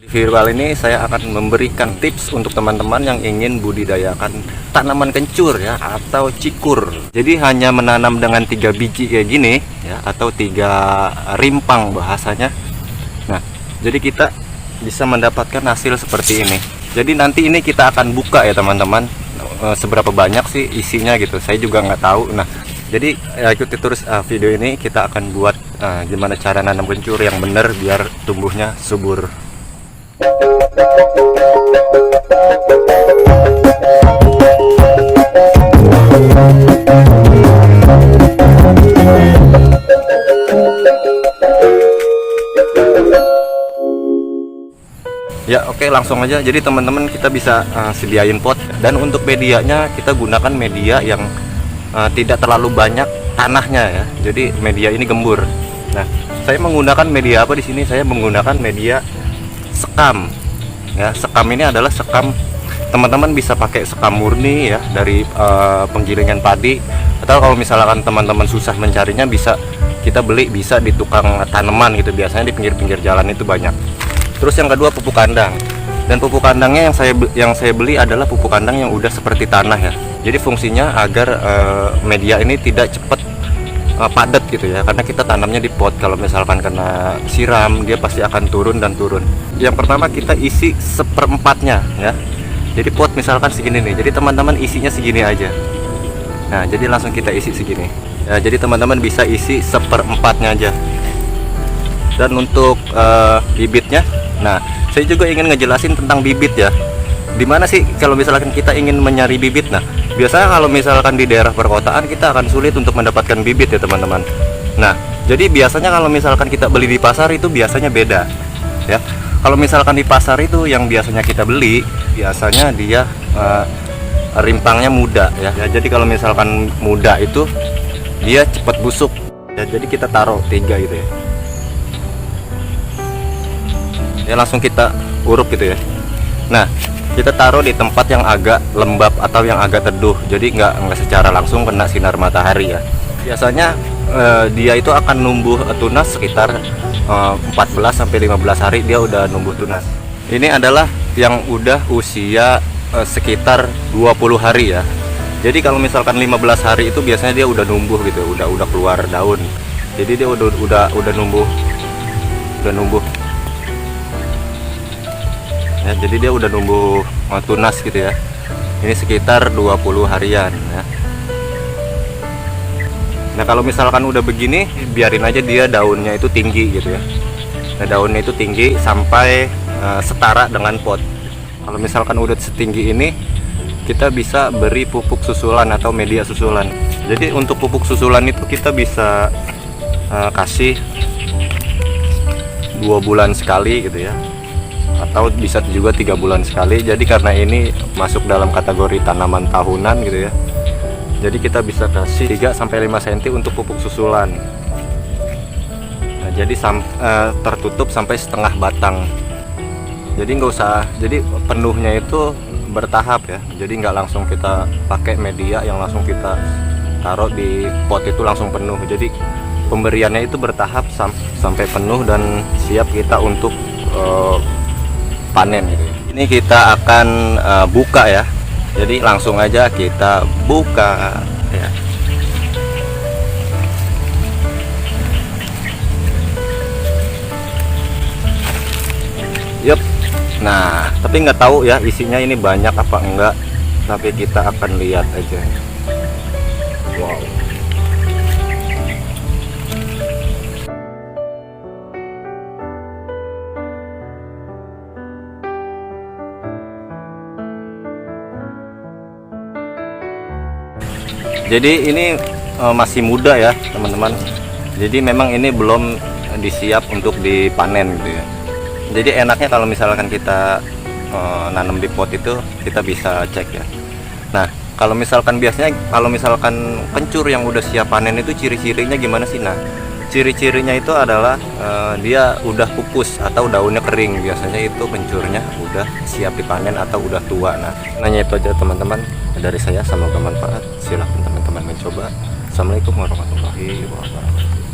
Di video kali ini saya akan memberikan tips untuk teman-teman yang ingin budidayakan tanaman kencur ya atau cikur. Jadi hanya menanam dengan 3 biji kayak gini ya, atau 3 rimpang bahasanya. Nah, jadi kita bisa mendapatkan hasil seperti ini. Jadi nanti ini kita akan buka ya teman-teman, seberapa banyak sih isinya gitu. Saya juga nggak tahu. Nah, jadi ikuti terus video ini, kita akan buat gimana cara nanam kencur yang benar biar tumbuhnya subur. Ya oke, langsung aja. Jadi teman-teman kita bisa sediain pot, dan untuk medianya kita gunakan media yang tidak terlalu banyak tanahnya ya. Jadi media ini gembur. Nah, saya menggunakan media apa di sini? Saya menggunakan media sekam. Ya, sekam ini adalah sekam, teman-teman bisa pakai sekam murni ya dari penggilingan padi, atau kalau misalkan teman-teman susah mencarinya bisa kita beli, bisa di tukang tanaman gitu, biasanya di pinggir-pinggir jalan itu banyak. Terus yang kedua pupuk kandang, dan pupuk kandangnya yang saya beli adalah pupuk kandang yang udah seperti tanah ya. Jadi fungsinya agar media ini tidak cepat padat gitu ya, karena kita tanamnya di pot. Kalau misalkan kena siram dia pasti akan turun dan turun. Yang pertama kita isi 1/4-nya ya. Jadi pot misalkan segini nih, jadi teman-teman isinya segini aja. Nah, jadi langsung kita isi segini ya, jadi teman-teman bisa isi 1/4-nya aja. Dan untuk bibitnya, nah saya juga ingin ngejelasin tentang bibit ya. Dimana sih kalau misalkan kita ingin mencari bibit? Nah, biasanya kalau misalkan di daerah perkotaan kita akan sulit untuk mendapatkan bibit ya teman-teman. Nah, jadi biasanya kalau misalkan kita beli di pasar itu biasanya beda ya. Kalau misalkan di pasar itu yang biasanya kita beli, biasanya dia rimpangnya muda ya. Jadi kalau misalkan muda itu dia cepat busuk ya. Jadi kita taruh 3 gitu ya. Ya langsung kita uruk gitu ya. Nah, kita taruh di tempat yang agak lembab atau yang agak teduh, jadi nggak secara langsung kena sinar matahari ya. Biasanya dia itu akan numbuh tunas sekitar 14-15 hari dia udah numbuh tunas. Ini adalah yang udah usia sekitar 20 hari ya. Jadi kalau misalkan 15 hari itu biasanya dia udah numbuh gitu, udah keluar daun. Jadi dia udah numbuh ya, jadi dia udah numbuh tunas gitu ya. Ini sekitar 20 harian ya. Nah, kalau misalkan udah begini, biarin aja dia daunnya itu tinggi gitu ya. Nah, daunnya itu tinggi sampai setara dengan pot. Kalau misalkan udah setinggi ini, kita bisa beri pupuk susulan atau media susulan. Jadi untuk pupuk susulan itu kita bisa kasih 2 bulan sekali gitu ya, atau bisa juga 3 bulan sekali. Jadi karena ini masuk dalam kategori tanaman tahunan gitu ya, jadi kita bisa kasih 3-5 cm untuk pupuk susulan. Nah, jadi tertutup sampai setengah batang. Jadi nggak usah, jadi penuhnya itu bertahap ya. Jadi nggak langsung kita pakai media yang langsung kita taruh di pot itu langsung penuh. Jadi pemberiannya itu bertahap sampai penuh dan siap kita untuk panen gitu. Ini kita akan buka ya. Jadi langsung aja kita buka ya. Yup. Nah, tapi nggak tahu ya isinya ini banyak apa enggak. Tapi kita akan lihat aja. Wow. Jadi ini masih muda ya teman-teman. Jadi memang ini belum disiap untuk dipanen gitu ya. Jadi enaknya kalau misalkan kita nanam di pot itu kita bisa cek ya. Nah, kalau misalkan biasanya kalau misalkan kencur yang udah siap panen itu ciri-cirinya gimana sih? Nah, ciri-cirinya itu adalah dia udah pupus atau daunnya kering. Biasanya itu kencurnya udah siap dipanen atau udah tua. Nah, nanya itu aja teman-teman dari saya, semoga bermanfaat. Silahkan teman-teman mencoba. Assalamualaikum warahmatullahi wabarakatuh.